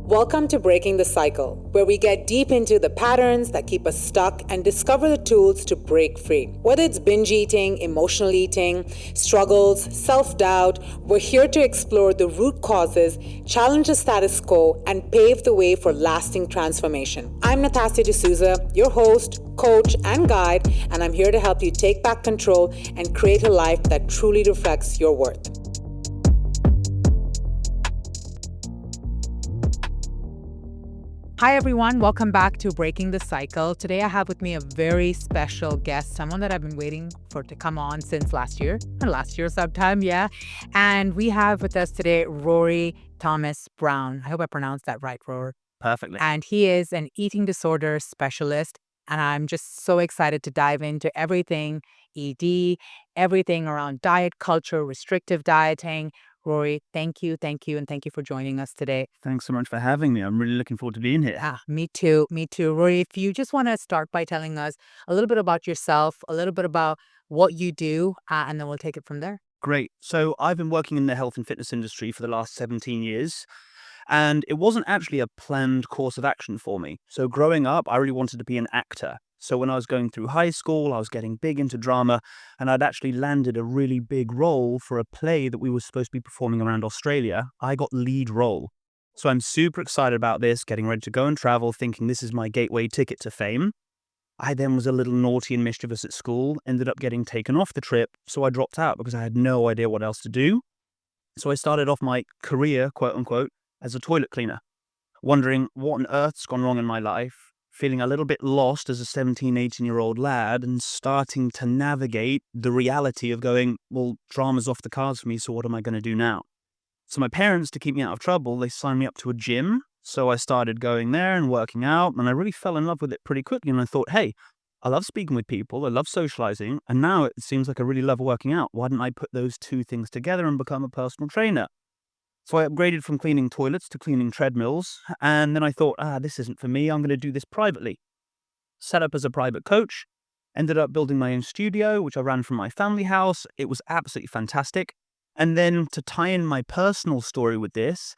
Welcome to Breaking the Cycle, where we get deep into the patterns that keep us stuck and discover the tools to break free. Whether it's binge eating, emotional eating, struggles, self-doubt, we're here to explore the root causes, challenge the status quo, and pave the way for lasting transformation. I'm Natasha D'Souza, your host, coach, and guide, and I'm here to help you take back control and create a life that truly reflects your worth. Hi, everyone. Welcome back to Breaking the Cycle. Today, I have with me a very special guest, someone that I've been waiting for to come on since last year sometime, yeah. And we have with us today, Rory Thomas Brown. I hope I pronounced that right, Rory. Perfectly. And he is an eating disorder specialist. And I'm just so excited to dive into everything ED, everything around diet culture, restrictive dieting. Rory, thank you, and thank you for joining us today. Thanks so much for having me. I'm really looking forward to being here. Yeah, me too. Rory, if you just want to start by telling us a little bit about yourself, a little bit about what you do, and then we'll take it from there. Great. So I've been working in the health and fitness industry for the last 17 years, and it wasn't actually a planned course of action for me. So growing up, I really wanted to be an actor. So when I was going through high school, I was getting big into drama, and I'd actually landed a really big role for a play that we were supposed to be performing around Australia. I got lead role. So I'm super excited about this, getting ready to go and travel, thinking this is my gateway ticket to fame. I then was a little naughty and mischievous at school, ended up getting taken off the trip, so I dropped out because I had no idea what else to do. So I started off my career, quote unquote, as a toilet cleaner, wondering what on earth's gone wrong in my life, feeling a little bit lost as a 17, 18-year-old lad, and starting to navigate the reality of going, well, drama's off the cards for me, so what am I going to do now? So my parents, to keep me out of trouble, they signed me up to a gym. So I started going there and working out, and I really fell in love with it pretty quickly. And I thought, hey, I love speaking with people, I love socializing, and now it seems like I really love working out. Why didn't I put those two things together and become a personal trainer? So I upgraded from cleaning toilets to cleaning treadmills, and then I thought, this isn't for me, I'm going to do this privately. Set up as a private coach, ended up building my own studio, which I ran from my family house. It was absolutely fantastic. And then to tie in my personal story with this,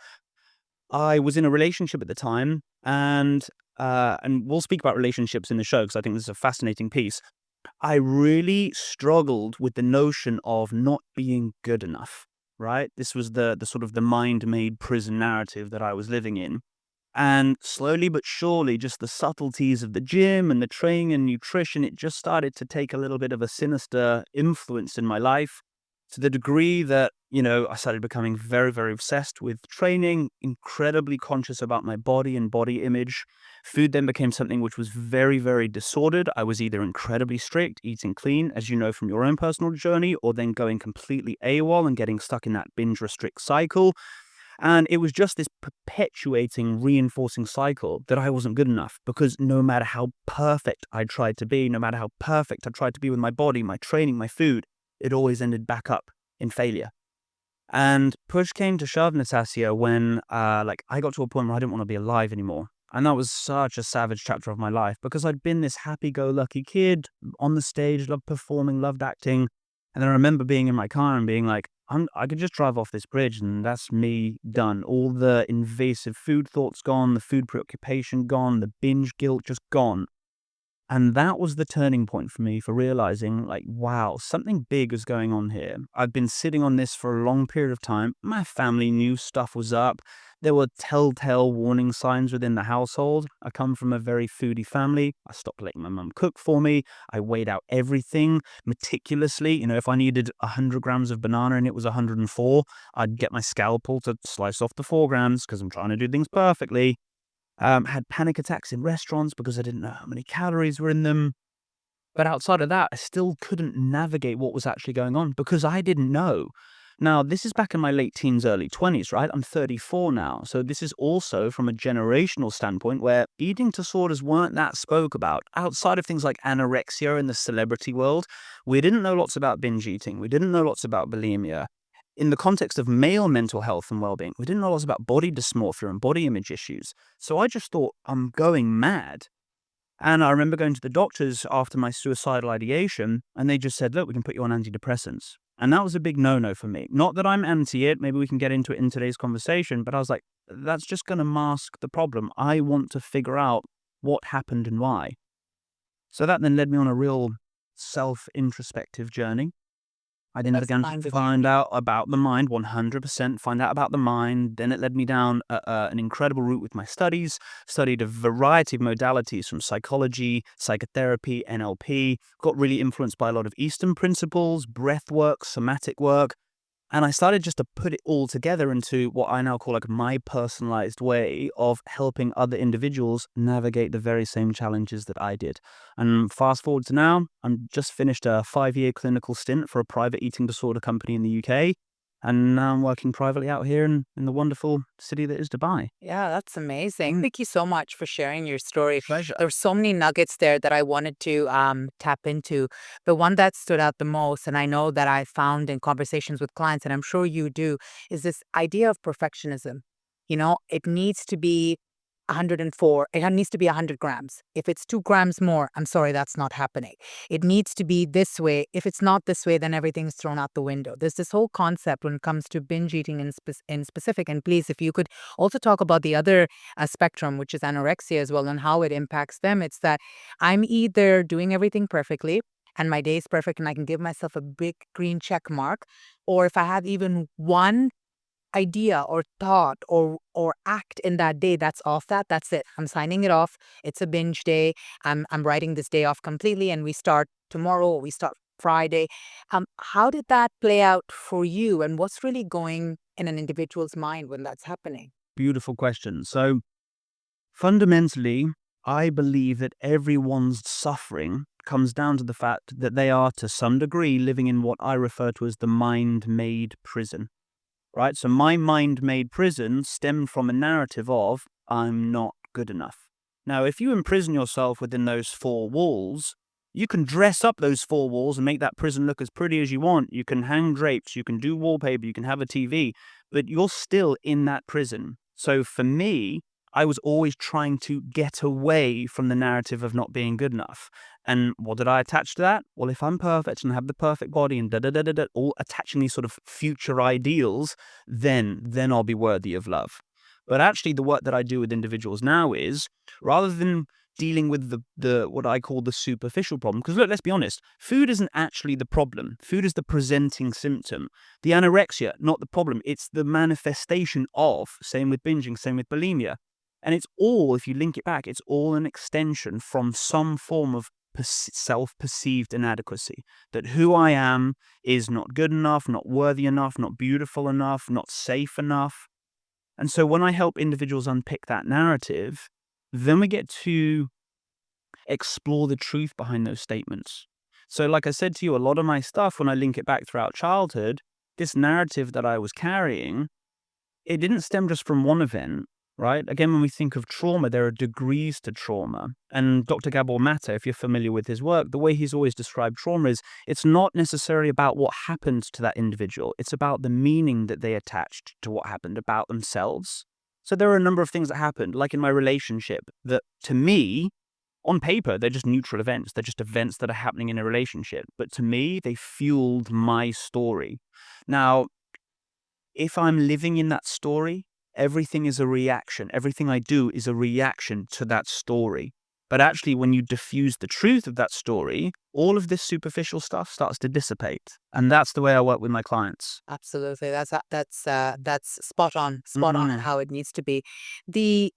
I was in a relationship at the time, and we'll speak about relationships in the show because I think this is a fascinating piece. I really struggled with the notion of not being good enough, right? This was the sort of the mind-made prison narrative that I was living in. And slowly but surely, just the subtleties of the gym and the training and nutrition, it just started to take a little bit of a sinister influence in my life, to the degree that, I started becoming very, very obsessed with training, incredibly conscious about my body and body image. Food then became something which was very, very disordered. I was either incredibly strict, eating clean, as you know from your own personal journey, or then going completely AWOL and getting stuck in that binge restrict cycle. And it was just this perpetuating, reinforcing cycle that I wasn't good enough, because no matter how perfect I tried to be, no matter how perfect I tried to be with my body, my training, my food, it always ended back up in failure. And push came to shove, Natasha, when I got to a point where I didn't want to be alive anymore. And that was such a savage chapter of my life, because I'd been this happy-go-lucky kid on the stage, loved performing, loved acting. And then I remember being in my car and being like, I could just drive off this bridge and that's me done. All the invasive food thoughts gone, the food preoccupation gone, the binge guilt just gone. And that was the turning point for me, for realizing, wow, something big is going on here. I've been sitting on this for a long period of time. My family knew stuff was up. There were telltale warning signs within the household. I come from a very foodie family. I stopped letting my mum cook for me. I weighed out everything meticulously. If I needed 100 grams of banana and it was 104, I'd get my scalpel to slice off the 4 grams because I'm trying to do things perfectly. Had panic attacks in restaurants because I didn't know how many calories were in them. But outside of that, I still couldn't navigate what was actually going on because I didn't know. Now, this is back in my late teens, early 20s, right? I'm 34 now. So this is also from a generational standpoint where eating disorders weren't that spoke about. Outside of things like anorexia in the celebrity world, we didn't know lots about binge eating. We didn't know lots about bulimia. In the context of male mental health and well-being, we didn't know lots about body dysmorphia and body image issues. So I just thought, I'm going mad. And I remember going to the doctors after my suicidal ideation, and they just said, look, we can put you on antidepressants. And that was a big no-no for me. Not that I'm anti it, maybe we can get into it in today's conversation, but I was like, that's just going to mask the problem. I want to figure out what happened and why. So that then led me on a real self-introspective journey. I then That's began to fine with find out about the mind, 100% find out about the mind. Then it led me down an incredible route with my studies, studied a variety of modalities from psychology, psychotherapy, NLP, got really influenced by a lot of Eastern principles, breath work, somatic work. And I started just to put it all together into what I now call like my personalized way of helping other individuals navigate the very same challenges that I did. And fast forward to now, I'm just finished a 5-year clinical stint for a private eating disorder company in the UK. And now I'm working privately out here in the wonderful city that is Dubai. Yeah, that's amazing. Thank you so much for sharing your story. Pleasure. There were so many nuggets there that I wanted to tap into. The one that stood out the most, and I know that I found in conversations with clients, and I'm sure you do, is this idea of perfectionism. It needs to be 104. It needs to be 100 grams. If it's 2 grams more, I'm sorry, that's not happening. It needs to be this way. If it's not this way, then everything's thrown out the window. There's this whole concept when it comes to binge eating in specific. And please, if you could also talk about the other spectrum, which is anorexia as well, and how it impacts them. It's that I'm either doing everything perfectly and my day is perfect and I can give myself a big green check mark, or if I have even one idea or thought or act in that day that's off, that's it, I'm signing it off. It's a binge day. I'm writing this day off completely, and we start tomorrow or we start Friday. How did that play out for you, and what's really going in an individual's mind when that's happening? Beautiful question. So fundamentally, I believe that everyone's suffering comes down to the fact that they are, to some degree, living in what I refer to as the mind-made prison. Right? So my mind-made prison stemmed from a narrative of, I'm not good enough. Now, if you imprison yourself within those 4 walls, you can dress up those 4 walls and make that prison look as pretty as you want. You can hang drapes, you can do wallpaper, you can have a TV, but you're still in that prison. So for me, I was always trying to get away from the narrative of not being good enough. And what did I attach to that? Well, if I'm perfect and have the perfect body and da-da-da-da-da, all attaching these sort of future ideals, then I'll be worthy of love. But actually, the work that I do with individuals now is, rather than dealing with the what I call the superficial problem, because look, let's be honest, food isn't actually the problem. Food is the presenting symptom. The anorexia, not the problem. It's the manifestation of, same with binging, same with bulimia. And it's all, if you link it back, it's all an extension from some form of self-perceived inadequacy. That who I am is not good enough, not worthy enough, not beautiful enough, not safe enough. And so when I help individuals unpick that narrative, then we get to explore the truth behind those statements. So like I said to you, a lot of my stuff, when I link it back throughout childhood, this narrative that I was carrying, it didn't stem just from one event, right? Again, when we think of trauma, there are degrees to trauma. And Dr. Gabor Mate, if you're familiar with his work, the way he's always described trauma is it's not necessarily about what happened to that individual. It's about the meaning that they attached to what happened about themselves. So there are a number of things that happened, like in my relationship, that to me, on paper, they're just neutral events. They're just events that are happening in a relationship. But to me, they fueled my story. Now, if I'm living in that story, everything is a reaction. Everything I do is a reaction to that story. But actually, when you diffuse the truth of that story, all of this superficial stuff starts to dissipate. And that's the way I work with my clients. Absolutely. That's spot on Mhm. how it needs to be. The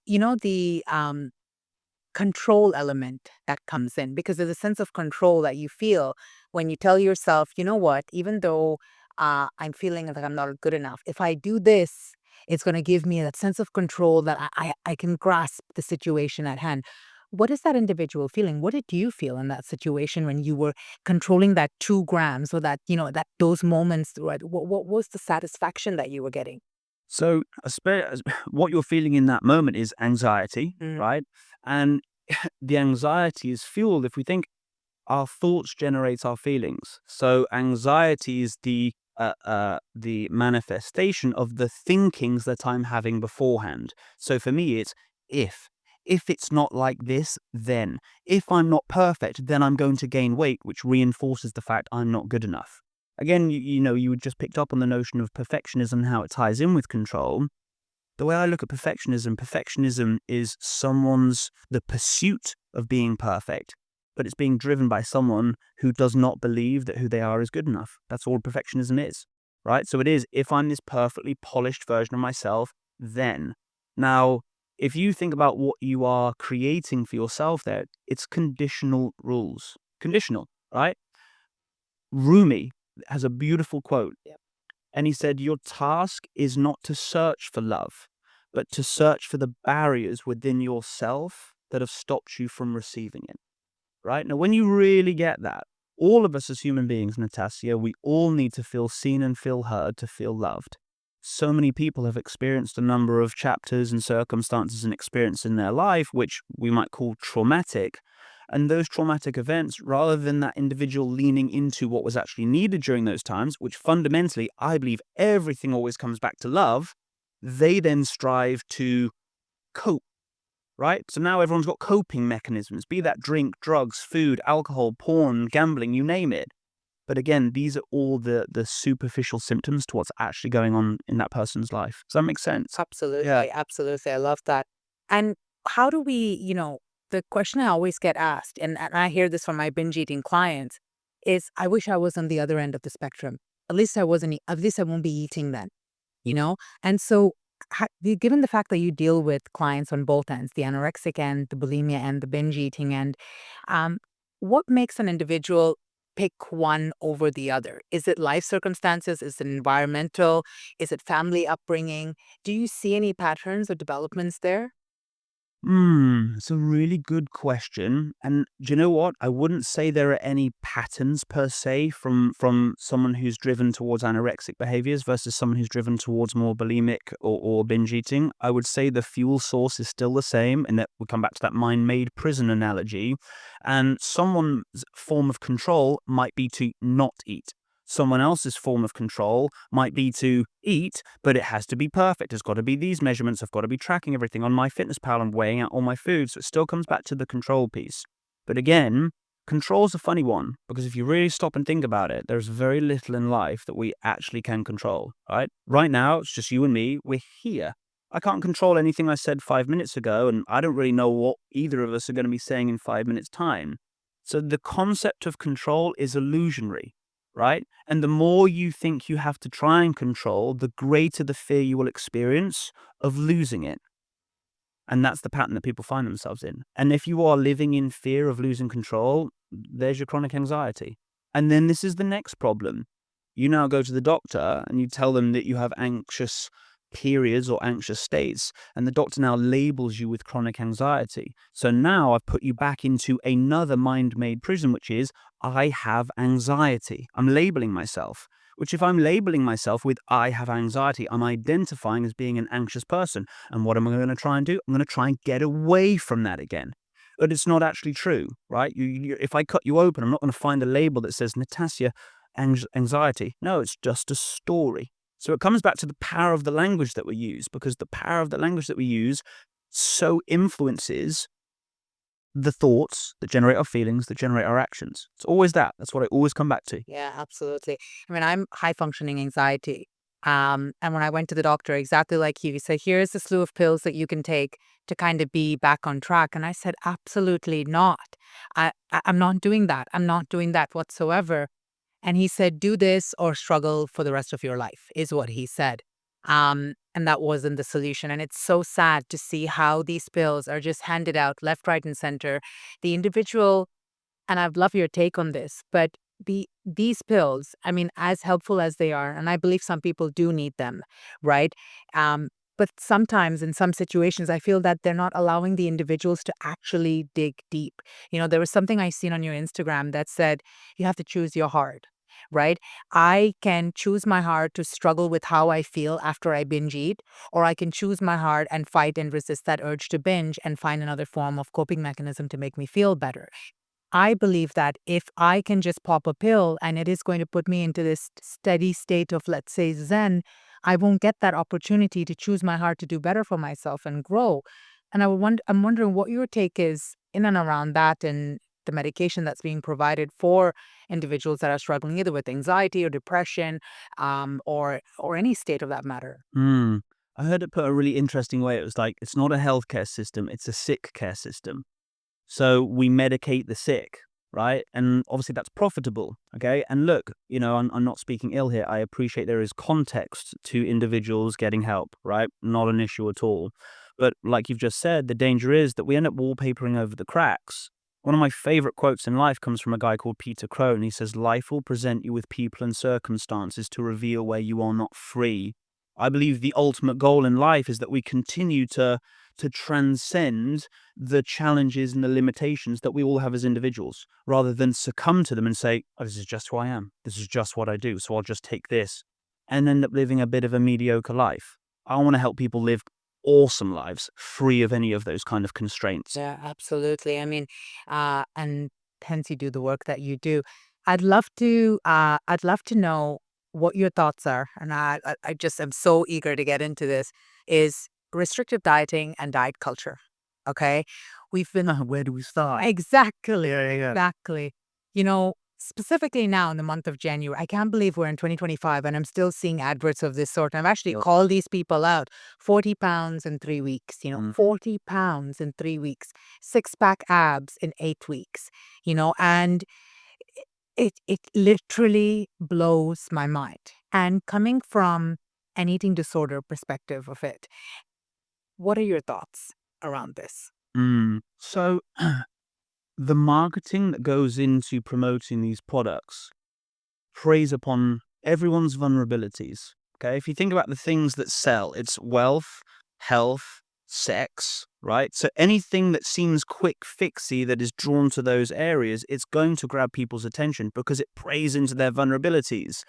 control element that comes in, because there's a sense of control that you feel when you tell yourself, you know what, even though I'm feeling like I'm not good enough, if I do this, it's going to give me that sense of control that I can grasp the situation at hand. What is that individual feeling? What did you feel in that situation when you were controlling that 2 grams, or that, those moments, right? What was the satisfaction that you were getting? So, what you're feeling in that moment is anxiety, Mm, right? And the anxiety is fueled, if we think, our thoughts generate our feelings. So anxiety is the manifestation of the thinkings that I'm having beforehand. So for me, it's if. If it's not like this, then. If I'm not perfect, then I'm going to gain weight, which reinforces the fact I'm not good enough. Again, you just picked up on the notion of perfectionism and how it ties in with control. The way I look at perfectionism is the pursuit of being perfect, but it's being driven by someone who does not believe that who they are is good enough. That's all perfectionism is, right? So it is, if I'm this perfectly polished version of myself, then. Now, if you think about what you are creating for yourself there, it's conditional rules. Conditional, right? Rumi has a beautiful quote. Yep. And he said, your task is not to search for love, but to search for the barriers within yourself that have stopped you from receiving it. Right? Now, when you really get that, all of us as human beings, Natasha, we all need to feel seen and feel heard to feel loved. So many people have experienced a number of chapters and circumstances and experience in their life, which we might call traumatic. And those traumatic events, rather than that individual leaning into what was actually needed during those times, which fundamentally, I believe everything always comes back to love, they then strive to cope, right? So now everyone's got coping mechanisms, be that drink, drugs, food, alcohol, porn, gambling, you name it. But again, these are all the superficial symptoms to what's actually going on in that person's life. Does that make sense? Absolutely. Yeah. Absolutely. I love that. And how do we, the question I always get asked, and I hear this from my binge eating clients, is I wish I was on the other end of the spectrum. At least I wasn't, at least I won't be eating then, you know? And so, given the fact that you deal with clients on both ends, the anorexic end, the bulimia end, the binge eating end, um, what makes an individual pick one over the other? Is it life circumstances? Is it environmental? Is it family upbringing? Do you see any patterns or developments there? It's a really good question. And do you know what? I wouldn't say there are any patterns per se from someone who's driven towards anorexic behaviors versus someone who's driven towards more bulimic or binge eating. I would say the fuel source is still the same, and that we come back to that mind-made prison analogy. And someone's form of control might be to not eat. Someone else's form of control might be to eat, but it has to be perfect. It's got to be these measurements. I've got to be tracking everything on my fitness pal and weighing out all my food. So it still comes back to the control piece. But again, control's a funny one because if you really stop and think about it, there's very little in life that we actually can control, right? Right now, it's just you and me. We're here. I can't control anything I said 5 minutes ago, and I don't really know what either of us are going to be saying in 5 minutes' time. So the concept of control is illusionary, right? And the more you think you have to try and control, the greater the fear you will experience of losing it. And that's the pattern that people find themselves in. And if you are living in fear of losing control, there's your chronic anxiety. And then this is the next problem. You now go to the doctor and you tell them that you have anxious periods or anxious states, and the doctor now labels you with chronic anxiety. So now I've put you back into another mind-made prison, which is I have anxiety. I'm labeling myself, which if I'm labeling myself with I have anxiety, I'm identifying as being an anxious person. And what am I going to try and do? I'm going to try and get away from that again. But it's not actually true, right? If I cut you open, I'm not going to find a label that says Natasha anxiety. No, it's just a story. So it comes back to the power of the language that we use, because the power of the language that we use so influences the thoughts that generate our feelings, that generate our actions. It's always that. That's what I always come back to. Yeah, absolutely. I mean, I'm high functioning anxiety. And when I went to the doctor, exactly like you, he said, here's a slew of pills that you can take to kind of be back on track. And I said, absolutely not. I'm not doing that. I'm not doing that whatsoever. And he said, do this or struggle for the rest of your life, is what he said. And that wasn't the solution. And it's so sad to see how these pills are just handed out left, right, and center. The individual, and I'd love your take on this, but these pills, I mean, as helpful as they are, and I believe some people do need them, right? But sometimes in some situations, I feel that they're not allowing the individuals to actually dig deep. There was something I seen on your Instagram that said you have to choose your heart, right? I can choose my heart to struggle with how I feel after I binge eat, or I can choose my heart and fight and resist that urge to binge and find another form of coping mechanism to make me feel better. I believe that if I can just pop a pill and it is going to put me into this steady state of, let's say, Zen, I won't get that opportunity to choose my heart to do better for myself and grow. And I'm wondering what your take is in and around that and the medication that's being provided for individuals that are struggling either with anxiety or depression, or any state of that matter. Hmm. I heard it put a really interesting way. It was like, it's not a healthcare system, it's a sick care system. So we medicate the sick, right? And obviously that's profitable, okay? And look, I'm not speaking ill here. I appreciate there is context to individuals getting help, right? Not an issue at all. But like you've just said, the danger is that we end up wallpapering over the cracks. One of my favorite quotes in life comes from a guy called Peter Crone. He says, "Life will present you with people and circumstances to reveal where you are not free." I believe the ultimate goal in life is that we continue to transcend the challenges and the limitations that we all have as individuals, rather than succumb to them and say, "Oh, this is just who I am. This is just what I do. So I'll just take this," and end up living a bit of a mediocre life. I want to help people live awesome lives free of any of those kind of constraints. Yeah, absolutely. I mean, and hence you do the work that you do. I'd love to know what your thoughts are, and I just am so eager to get into this. Is restrictive dieting and diet culture? Okay, we've been Where do we start? exactly, Yeah. exactly. Specifically now in the month of January, I can't believe we're in 2025 and I'm still seeing adverts of this sort. I've actually Yep. called these people out. 40 pounds in 3 weeks, Mm. 40 pounds in 3 weeks, six-pack abs in 8 weeks, and it literally blows my mind. And coming from an eating disorder perspective of it, what are your thoughts around this? So the marketing that goes into promoting these products preys upon everyone's vulnerabilities. Okay, if you think about the things that sell, it's wealth, health, sex, right? So anything that seems quick fixy that is drawn to those areas, it's going to grab people's attention because it preys into their vulnerabilities.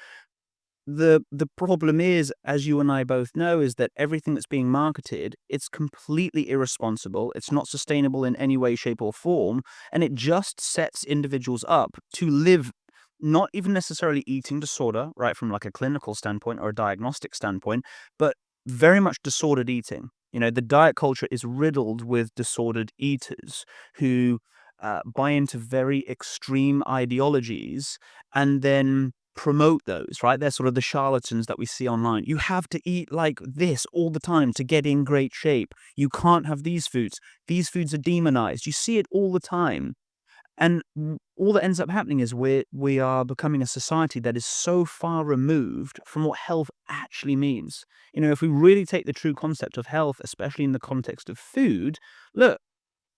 The problem is, as you and I both know, is that everything that's being marketed, it's completely irresponsible. It's not sustainable in any way, shape, or form, and it just sets individuals up to live not even necessarily eating disorder, right, from like a clinical standpoint or a diagnostic standpoint, but very much disordered eating. The diet culture is riddled with disordered eaters who buy into very extreme ideologies and then promote those, right? They're sort of the charlatans that we see online. You have to eat like this all the time to get in great shape. You can't have these foods. These foods are demonized. You see it all the time. And all that ends up happening is we are becoming a society that is so far removed from what health actually means. If we really take the true concept of health, especially in the context of food, look,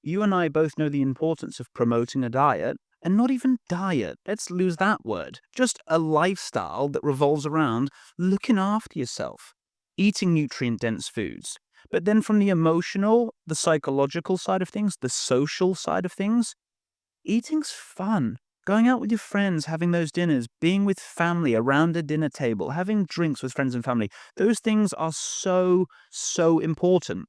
you and I both know the importance of promoting a diet, and not even diet. Let's lose that word. Just a lifestyle that revolves around looking after yourself, eating nutrient dense foods. But then from the emotional, the psychological side of things, the social side of things, eating's fun. Going out with your friends, having those dinners, being with family around a dinner table, having drinks with friends and family, those things are so, so important.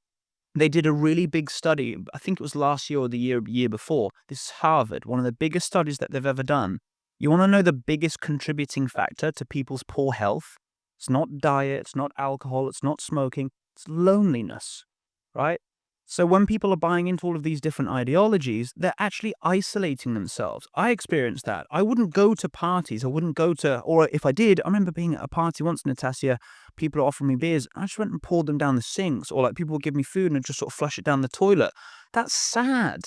They did a really big study, I think it was last year or the year before. This is Harvard, one of the biggest studies that they've ever done. You want to know the biggest contributing factor to people's poor health? It's not diet, it's not alcohol, it's not smoking, it's loneliness, right? So when people are buying into all of these different ideologies, they're actually isolating themselves. I experienced that. I wouldn't go to parties. Or if I did, I remember being at a party once, Natasha, people are offering me beers. I just went and poured them down the sinks, or like people would give me food and I'd just sort of flush it down the toilet. That's sad.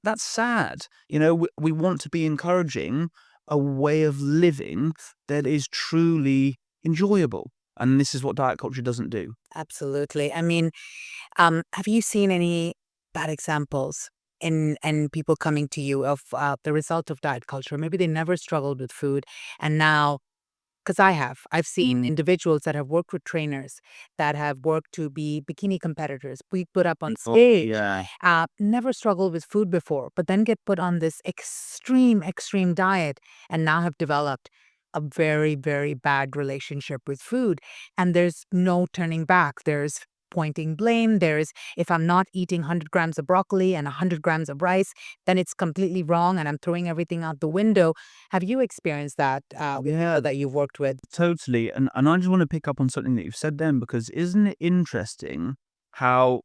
That's sad. We want to be encouraging a way of living that is truly enjoyable. And this is what diet culture doesn't do. Absolutely. I mean, have you seen any bad examples in people coming to you of the result of diet culture? Maybe they never struggled with food, and now, because I've seen individuals that have worked with trainers that have worked to be bikini competitors, be put up on Oh, stage, yeah. never struggled with food before, but then get put on this extreme diet, and now have developed a very, very bad relationship with food. And there's no turning back. There's pointing blame. There's, if I'm not eating 100 grams of broccoli and 100 grams of rice, then it's completely wrong and I'm throwing everything out the window. Have you experienced that with Yeah, people that you've worked with? totally. And I just want to pick up on something that you've said then, because isn't it interesting how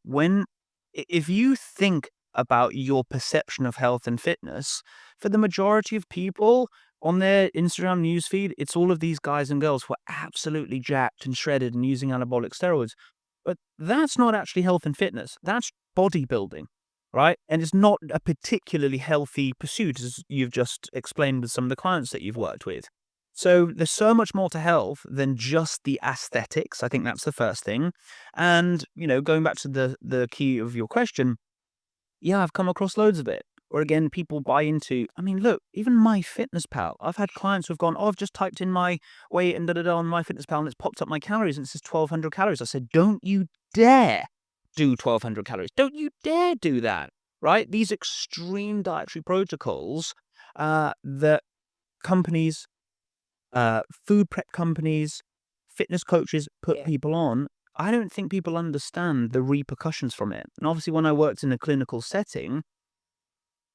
if you think about your perception of health and fitness, for the majority of people on their Instagram newsfeed, it's all of these guys and girls who are absolutely jacked and shredded and using anabolic steroids. But that's not actually health and fitness. That's bodybuilding, right? And it's not a particularly healthy pursuit, as you've just explained with some of the clients that you've worked with. So there's so much more to health than just the aesthetics. I think that's the first thing. And, going back to the key of your question, yeah, I've come across loads of it. Or again, people buy into, look, even MyFitnessPal. I've had clients who've gone, oh, I've just typed in my weight and da-da-da on MyFitnessPal and it's popped up my calories and it says 1,200 calories. I said, don't you dare do 1,200 calories. Don't you dare do that, right? These extreme dietary protocols that companies, food prep companies, fitness coaches put people on, I don't think people understand the repercussions from it. And obviously, when I worked in a clinical setting,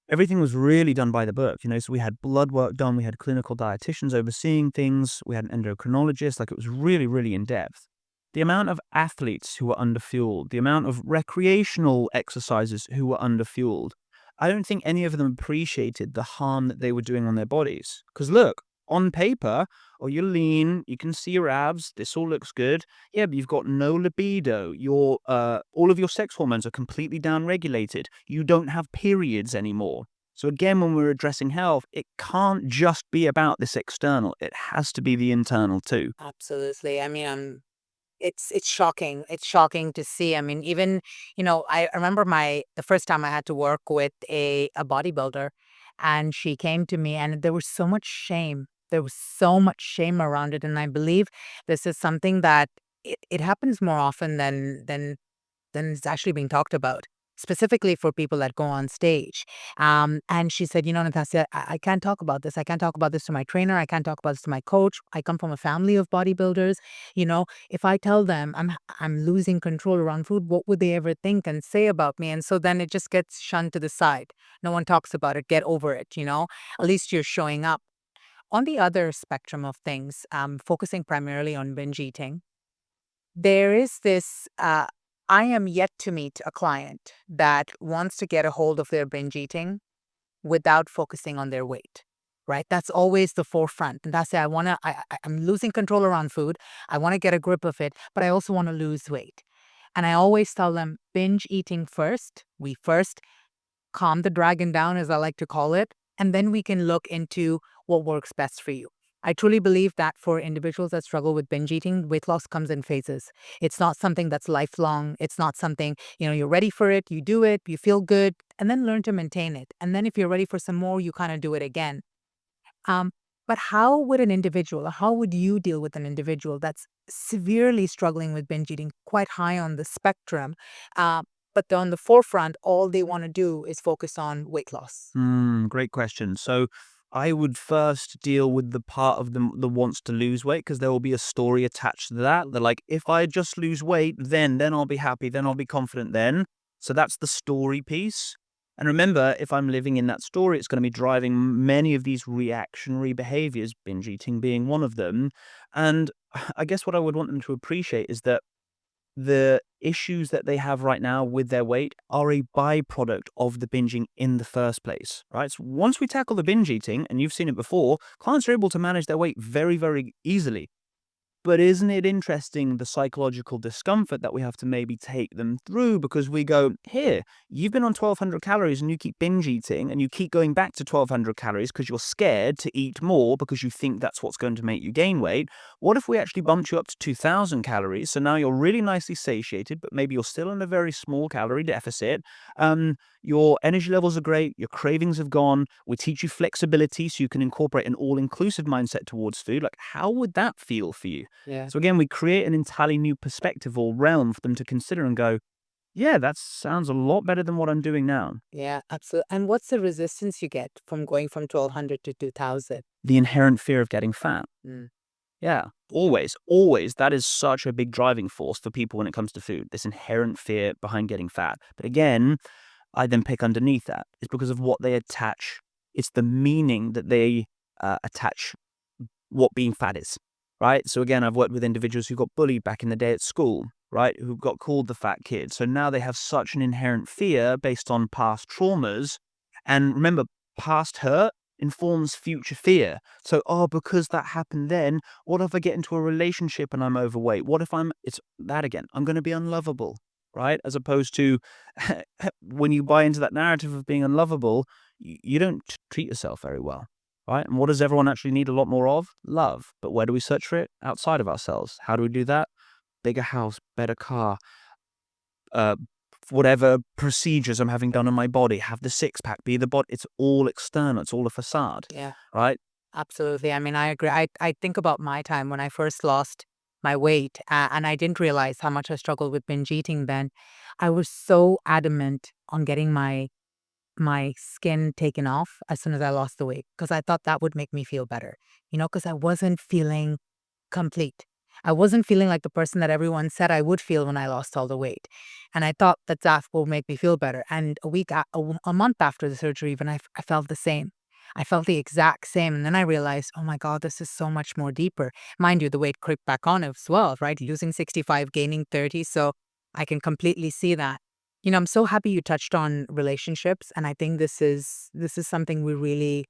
everything was really done by the book. So we had blood work done, we had clinical dietitians overseeing things, we had an endocrinologist. Like, it was really, really in depth. The amount of athletes who were underfueled, the amount of recreational exercisers who were underfueled, I don't think any of them appreciated the harm that they were doing on their bodies. Because look, on paper, oh, you're lean, you can see your abs, this all looks good. Yeah, but you've got no libido. All of your sex hormones are completely downregulated. You don't have periods anymore. So again, when we're addressing health, it can't just be about this external. It has to be the internal too. Absolutely. It's shocking. It's shocking to see. Even, I remember the first time I had to work with a bodybuilder, and she came to me and there was so much shame. There was so much shame around it. And I believe this is something that it happens more often than it's actually being talked about, specifically for people that go on stage. And she said, Natasha, I can't talk about this. I can't talk about this to my trainer. I can't talk about this to my coach. I come from a family of bodybuilders. If I tell them I'm losing control around food, what would they ever think and say about me? And so then it just gets shunned to the side. No one talks about it. Get over it. At least you're showing up. On the other spectrum of things, focusing primarily on binge eating, there is this. I am yet to meet a client that wants to get a hold of their binge eating without focusing on their weight, right? That's always the forefront. And that's it. I'm losing control around food. I want to get a grip of it, but I also want to lose weight. And I always tell them binge eating first. We first calm the dragon down, as I like to call it, and then we can look into what works best for you. I truly believe that for individuals that struggle with binge eating, weight loss comes in phases. It's not something that's lifelong. It's not something, you're ready for it, you do it, you feel good, and then learn to maintain it. And then if you're ready for some more, you kind of do it again. Um, but how would an individual, or how would you deal with an individual that's severely struggling with binge eating, quite high on the spectrum, but on the forefront, all they want to do is focus on weight loss? Great question. So I would first deal with the part of them that wants to lose weight, because there will be a story attached to that. They're like, if I just lose weight, then I'll be happy, then I'll be confident then. So that's the story piece. And remember, if I'm living in that story, it's going to be driving many of these reactionary behaviors, binge eating being one of them. And I guess what I would want them to appreciate is that the issues that they have right now with their weight are a byproduct of the binging in the first place, right? So once we tackle the binge eating, and you've seen it before, clients are able to manage their weight very, very easily. But isn't it interesting, the psychological discomfort that we have to maybe take them through, because we go, here, you've been on 1,200 calories and you keep binge eating and you keep going back to 1,200 calories because you're scared to eat more because you think that's what's going to make you gain weight. What if we actually bumped you up to 2,000 calories? So now you're really nicely satiated, but maybe you're still in a very small calorie deficit. Your energy levels are great. Your cravings have gone. We teach you flexibility so you can incorporate an all-inclusive mindset towards food. Like, how would that feel for you? Yeah. So again, we create an entirely new perspective or realm for them to consider and go, yeah, that sounds a lot better than what I'm doing now. Yeah, absolutely. And what's the resistance you get from going from 1,200 to 2,000? The inherent fear of getting fat. Mm. Yeah, always, always. That is such a big driving force for people when it comes to food, this inherent fear behind getting fat. But again, I then pick underneath that. It's because of what they attach. It's the meaning that they attach what being fat is, right? So again, I've worked with individuals who got bullied back in the day at school, right? Who got called the fat kid. So now they have such an inherent fear based on past traumas. And remember, past hurt informs future fear. So, because that happened then, what if I get into a relationship and I'm overweight? What if it's that again? I'm going to be unlovable, right? As opposed to when you buy into that narrative of being unlovable, you don't treat yourself very well, right? And what does everyone actually need a lot more of? Love. But where do we search for it? Outside of ourselves. How do we do that? Bigger house, better car, uh, whatever procedures I'm having done on my body, have the six pack, be the body. It's all external. It's all a facade, Yeah, right? absolutely. I mean, I agree. I think about my time when I first lost my weight, and I didn't realize how much I struggled with binge eating then. I was so adamant on getting my skin taken off as soon as I lost the weight because I thought that would make me feel better, because I wasn't feeling complete. I wasn't feeling like the person that everyone said I would feel when I lost all the weight. And I thought that that will make me feel better. And a month after the surgery, even I felt the same. I felt the exact same. And then I realized, oh my God, this is so much more deeper. Mind you, the weight crept back on as well, right? Losing 65, gaining 30. So I can completely see that. I'm so happy you touched on relationships. And I think this is something we really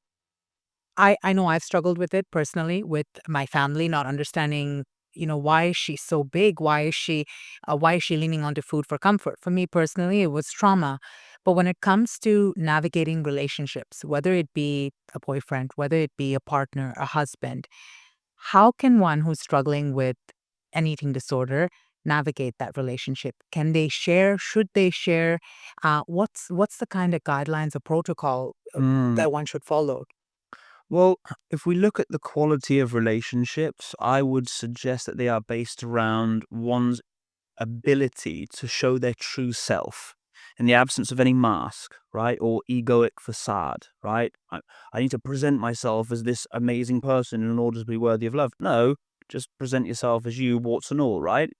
I know I've struggled with it personally with my family, not understanding, why is she so big? Why is she leaning onto food for comfort? For me personally, it was trauma. But when it comes to navigating relationships, whether it be a boyfriend, whether it be a partner, a husband, how can one who's struggling with an eating disorder navigate that relationship? Can they share? Should they share? What's the kind of guidelines or protocol Mm. that one should follow? Well, if we look at the quality of relationships, I would suggest that they are based around one's ability to show their true self in the absence of any mask, right? Or egoic facade, right? I need to present myself as this amazing person in order to be worthy of love. No, just present yourself as you, warts and all, right?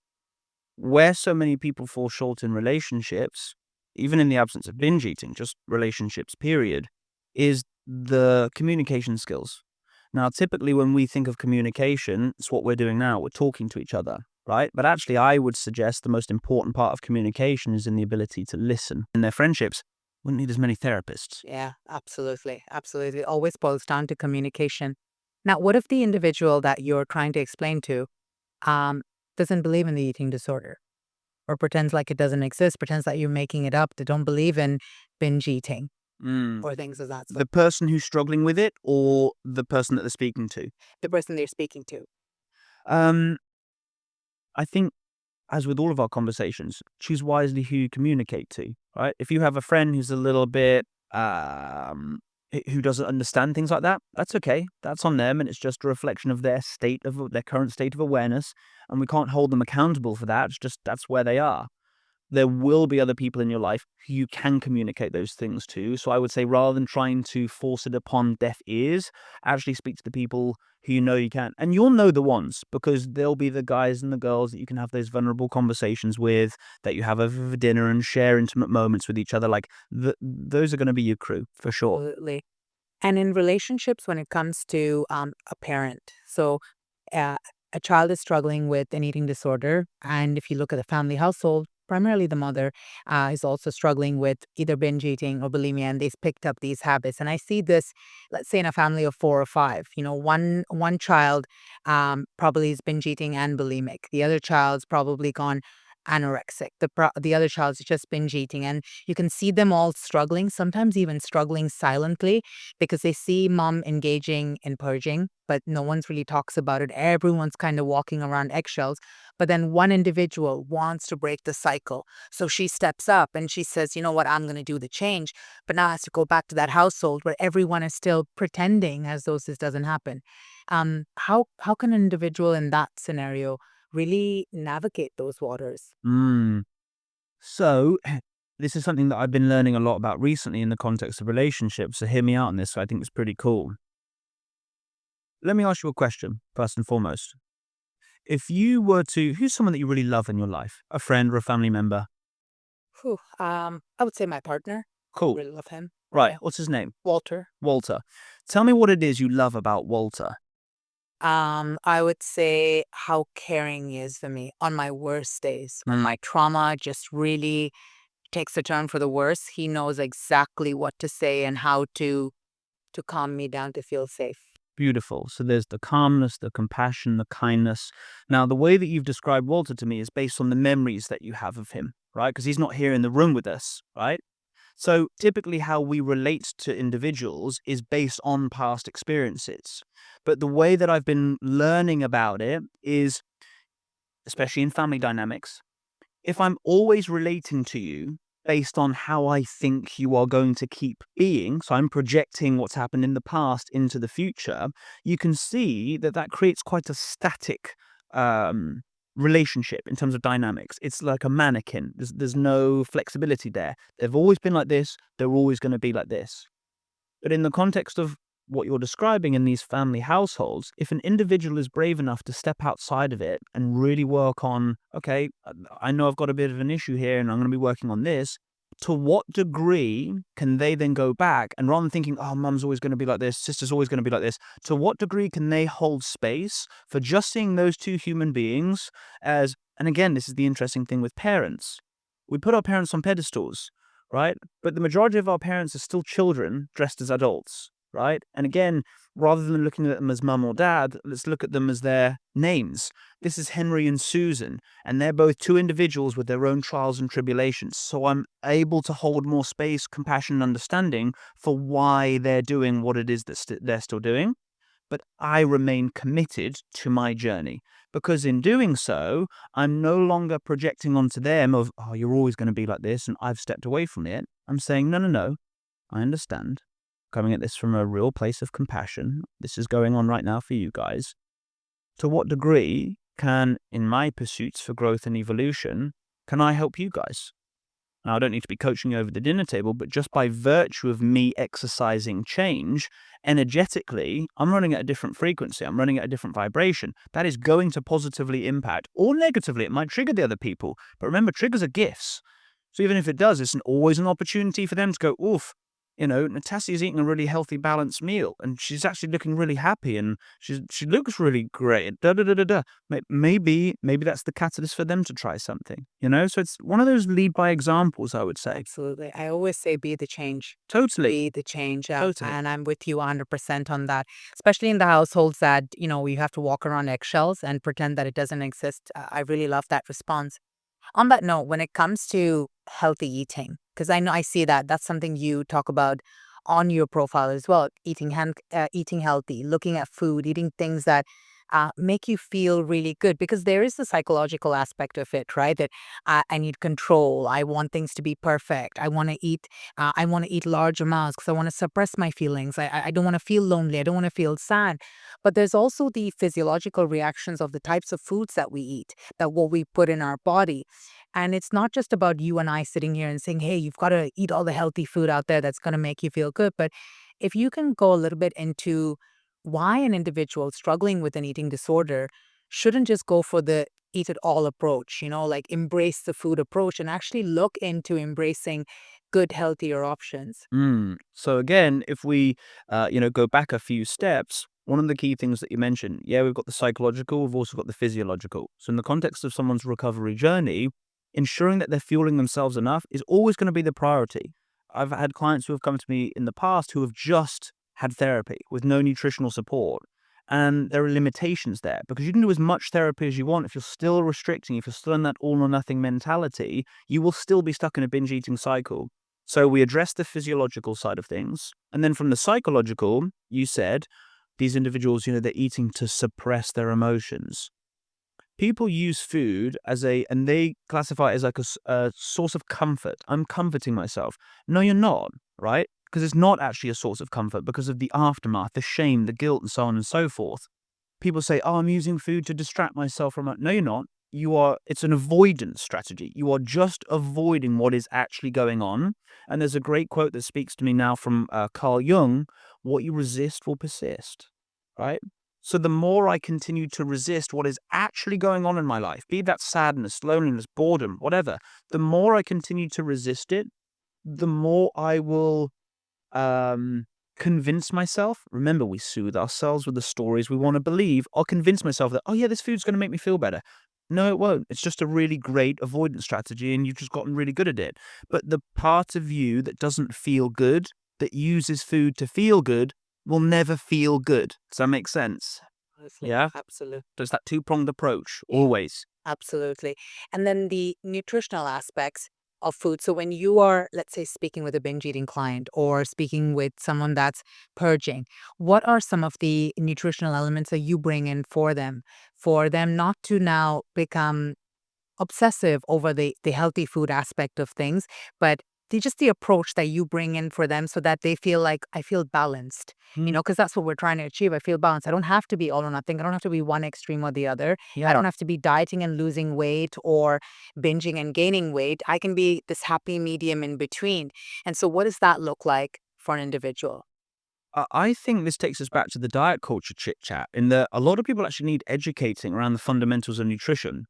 Where so many people fall short in relationships, even in the absence of binge eating, just relationships, period, is the communication skills. Now, typically, when we think of communication, it's what we're doing now. We're talking to each other, right? But actually, I would suggest the most important part of communication is in the ability to listen. In their friendships, wouldn't need as many therapists. Yeah, absolutely. Absolutely. It always boils down to communication. Now, what if the individual that you're trying to explain to um, doesn't believe in the eating disorder or pretends like it doesn't exist, pretends that you're making it up, they don't believe in binge eating Mm. or things of that sort? The person who's struggling with it or the person that they're speaking to? The person they're speaking to. Um, I think as with all of our conversations, choose wisely who you communicate to, right? If you have a friend who's a little bit, who doesn't understand things like that, that's okay. That's on them. And it's just a reflection of their current state of awareness. And we can't hold them accountable for that. It's just, that's where they are. There will be other people in your life who you can communicate those things to. So I would say rather than trying to force it upon deaf ears, actually speak to the people who you know you can. And you'll know the ones because they'll be the guys and the girls that you can have those vulnerable conversations with, that you have over dinner and share intimate moments with each other. Like those are going to be your crew for sure. Absolutely. And in relationships, when it comes to a parent, so uh, a child is struggling with an eating disorder, and if you look at the family household, primarily the mother is also struggling with either binge eating or bulimia, and they've picked up these habits. And I see this, let's say, in a family of 4 or 5. One child probably is binge eating and bulimic. The other child's probably gone anorexic. The other child's just binge eating, and you can see them all struggling, sometimes even struggling silently because they see mom engaging in purging, but no one's really talks about it. Everyone's kind of walking around eggshells. But then one individual wants to break the cycle. So she steps up and she says, you know what, I'm going to do the change. But now has to go back to that household where everyone is still pretending as though this doesn't happen. How can an individual in that scenario really navigate those waters? Mm. So, this is something that I've been learning a lot about recently in the context of relationships. So, hear me out on this. I think it's pretty cool. Let me ask you a question, first and foremost. If you were to, who's someone that you really love in your life? A friend or a family member? Whew, I would say my partner. Cool. Really love him. Right. Yeah. What's his name? Walter. Walter. Tell me what it is you love about Walter. I would say how caring he is for me on my worst days. When Mm. my trauma just really takes a turn for the worse, he knows exactly what to say and how to to calm me down, to feel safe. Beautiful. So there's the calmness, the compassion, the kindness. Now, the way that you've described Walter to me is based on the memories that you have of him, right? Because he's not here in the room with us, right? So typically, how we relate to individuals is based on past experiences. But the way that I've been learning about it is, especially in family dynamics, if I'm always relating to you based on how I think you are going to keep being, so I'm projecting what's happened in the past into the future, you can see that that creates quite a static um, relationship in terms of dynamics. It's like a mannequin. There's no flexibility there. They've always been like this. They're always going to be like this. But in the context of what you're describing in these family households, if an individual is brave enough to step outside of it and really work on, okay, I know I've got a bit of an issue here and I'm going to be working on this, to what degree can they then go back and rather than thinking, oh, mum's always going to be like this, sister's always going to be like this, to what degree can they hold space for just seeing those two human beings as, and again, this is the interesting thing with parents. We put our parents on pedestals, right? But the majority of our parents are still children dressed as adults, right? And again, rather than looking at them as mum or dad, let's look at them as their names. This is Henry and Susan, and they're both two individuals with their own trials and tribulations. So I'm able to hold more space, compassion, and understanding for why they're doing what it is that they're still doing. But I remain committed to my journey because in doing so, I'm no longer projecting onto them of, oh, you're always going to be like this and I've stepped away from it. I'm saying, no, no, no, I understand. Coming at this from a real place of compassion. This is going on right now for you guys. To what degree can, in my pursuits for growth and evolution, can I help you guys? Now, I don't need to be coaching you over the dinner table, but just by virtue of me exercising change, energetically, I'm running at a different frequency. I'm running at a different vibration. That is going to positively impact or negatively. It might trigger the other people. But remember, triggers are gifts. So even if it does, it's always an opportunity for them to go, oof, Natasia's eating a really healthy, balanced meal, and she's actually looking really happy, and she looks really great. Da da da da da. Maybe that's the catalyst for them to try something. So it's one of those lead by examples, I would say. Absolutely. I always say be the change. Totally. Be the change. Totally. And I'm with you 100% on that, especially in the households that, you have to walk around eggshells and pretend that it doesn't exist. I really love that response. On that note, when it comes to healthy eating, because I know I see that that's something you talk about on your profile as well, eating healthy, looking at food, eating things that make you feel really good, because there is the psychological aspect of it, right? That I need control. I want things to be perfect. I want to eat. I want to eat large amounts because I want to suppress my feelings. I don't want to feel lonely. I don't want to feel sad. But there's also the physiological reactions of the types of foods that we eat, that what we put in our body. And it's not just about you and I sitting here and saying, hey, you've got to eat all the healthy food out there that's going to make you feel good. But if you can go a little bit into why an individual struggling with an eating disorder shouldn't just go for the eat it all approach, like embrace the food approach and actually look into embracing good, healthier options. So again, if we, go back a few steps, one of the key things that you mentioned, we've got the psychological, we've also got the physiological. So in the context of someone's recovery journey, ensuring that they're fueling themselves enough is always going to be the priority. I've had clients who have come to me in the past who have just had therapy with no nutritional support. And there are limitations there because you can do as much therapy as you want. If you're still restricting, if you're still in that all or nothing mentality, you will still be stuck in a binge eating cycle. So we address the physiological side of things. And then from the psychological, you said these individuals, they're eating to suppress their emotions. People use food and they classify it as like a source of comfort. I'm comforting myself. No, you're not, right? Because it's not actually a source of comfort because of the aftermath, the shame, the guilt, and so on and so forth. People say, oh, I'm using food to distract myself from it. No, you're not. It's an avoidance strategy. You are just avoiding what is actually going on. And there's a great quote that speaks to me now from Carl Jung, what you resist will persist, right? So the more I continue to resist what is actually going on in my life, be that sadness, loneliness, boredom, whatever, the more I continue to resist it, the more I will convince myself. Remember, we soothe ourselves with the stories we want to believe. I'll convince myself that, oh yeah, this food's going to make me feel better. No, it won't. It's just a really great avoidance strategy and you've just gotten really good at it. But the part of you that doesn't feel good that uses food to feel good will never feel good. Does that make sense? Absolutely. Yeah? Absolutely. There's that two-pronged approach, Yeah. always. Absolutely. And then the nutritional aspects of food. So when you are, let's say, speaking with a binge eating client or speaking with someone that's purging, what are some of the nutritional elements that you bring in for them not to now become obsessive over the healthy food aspect of things, but just the approach that you bring in for them so that they feel like I feel balanced, Mm. because that's what we're trying to achieve. I feel balanced. I don't have to be all or nothing. I don't have to be one extreme or the other. I Yeah. don't have to be dieting and losing weight or binging and gaining weight. I can be this happy medium in between. And so, what does that look like for an individual? I think this takes us back to the diet culture chit chat, in that a lot of people actually need educating around the fundamentals of nutrition.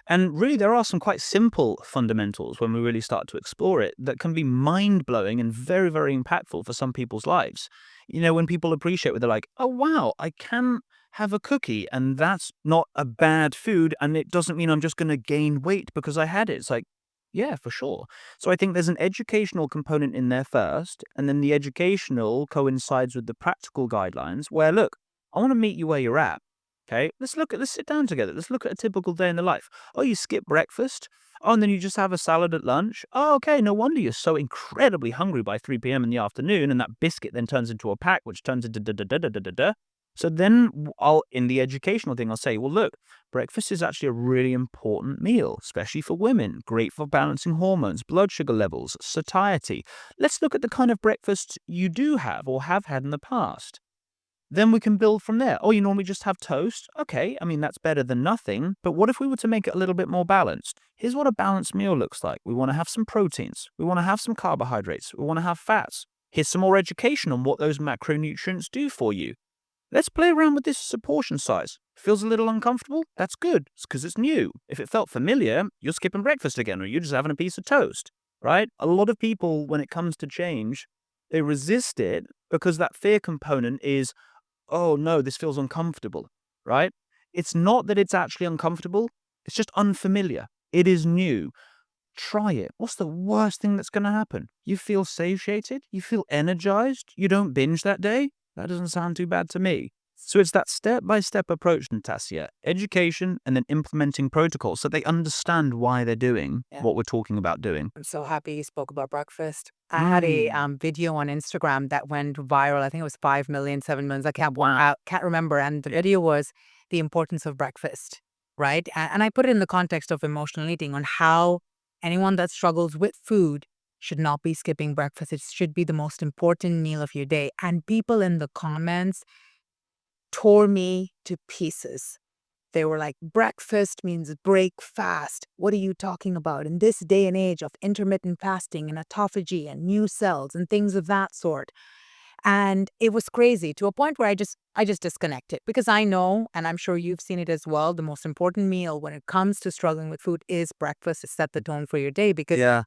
And really, there are some quite simple fundamentals when we really start to explore it that can be mind blowing and very, very impactful for some people's lives. When people appreciate it, they're like, oh, wow, I can have a cookie and that's not a bad food. And it doesn't mean I'm just going to gain weight because I had it. It's like, yeah, for sure. So I think there's an educational component in there first. And then the educational coincides with the practical guidelines where, look, I want to meet you where you're at. Okay, let's sit down together. Let's look at a typical day in the life. Oh, you skip breakfast. Oh, and then you just have a salad at lunch. Oh, okay, no wonder you're so incredibly hungry by 3 p.m. in the afternoon, and that biscuit then turns into a pack, which turns into da da da da da da da. So then in the educational thing, I'll say, well, look, breakfast is actually a really important meal, especially for women. Great for balancing hormones, blood sugar levels, satiety. Let's look at the kind of breakfast you do have or have had in the past. Then we can build from there. Oh, you normally just have toast? Okay, I mean, that's better than nothing. But what if we were to make it a little bit more balanced? Here's what a balanced meal looks like. We want to have some proteins. We want to have some carbohydrates. We want to have fats. Here's some more education on what those macronutrients do for you. Let's play around with this as a portion size. Feels a little uncomfortable? That's good. It's because it's new. If it felt familiar, you're skipping breakfast again or you're just having a piece of toast, right? A lot of people, when it comes to change, they resist it because that fear component is, oh no, this feels uncomfortable, right? It's not that it's actually uncomfortable. It's just unfamiliar. It is new. Try it. What's the worst thing that's going to happen? You feel satiated? You feel energized? You don't binge that day? That doesn't sound too bad to me. So it's that step-by-step approach, Natassia. Education and then implementing protocols so they understand why they're doing what we're talking about doing. I'm so happy you spoke about breakfast. I had a video on Instagram that went viral. I think it was 5 million, 7 million. I can't remember. And the video was the importance of breakfast, right? And I put it in the context of emotional eating on how anyone that struggles with food should not be skipping breakfast. It should be the most important meal of your day. And people in the comments tore me to pieces. They were like, breakfast means break fast. What are you talking about? In this day and age of intermittent fasting and autophagy and new cells and things of that sort. And it was crazy to a point where I just disconnected because I know, and I'm sure you've seen it as well, the most important meal when it comes to struggling with food is breakfast to set the tone for your day. Because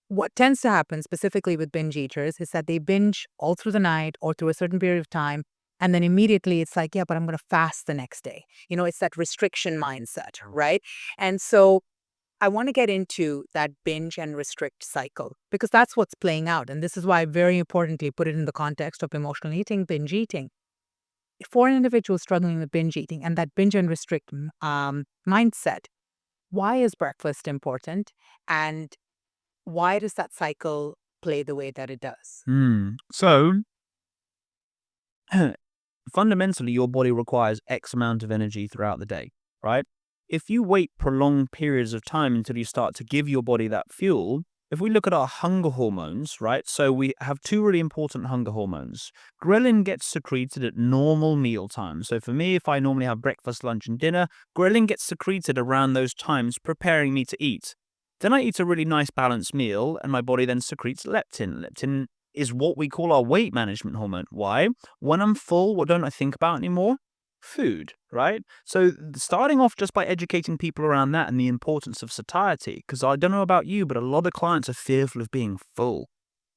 what tends to happen specifically with binge eaters is that they binge all through the night or through a certain period of time. And then immediately it's like, yeah, but I'm going to fast the next day. It's that restriction mindset, right? And so I want to get into that binge and restrict cycle because that's what's playing out. And this is why I very importantly put it in the context of emotional eating, binge eating. For an individual struggling with binge eating and that binge and restrict mindset, why is breakfast important? And why does that cycle play the way that it does? So, fundamentally, your body requires X amount of energy throughout the day, right? If you wait prolonged periods of time until you start to give your body that fuel, if we look at our hunger hormones, right? So we have two really important hunger hormones. Ghrelin gets secreted at normal meal times. So for me, if I normally have breakfast, lunch, and dinner, ghrelin gets secreted around those times, preparing me to eat. Then I eat a really nice balanced meal, and my body then secretes leptin. Leptin is what we call our weight management hormone. Why? When I'm full, what don't I think about anymore? Food, right? So starting off just by educating people around that and the importance of satiety, because I don't know about you, but a lot of clients are fearful of being full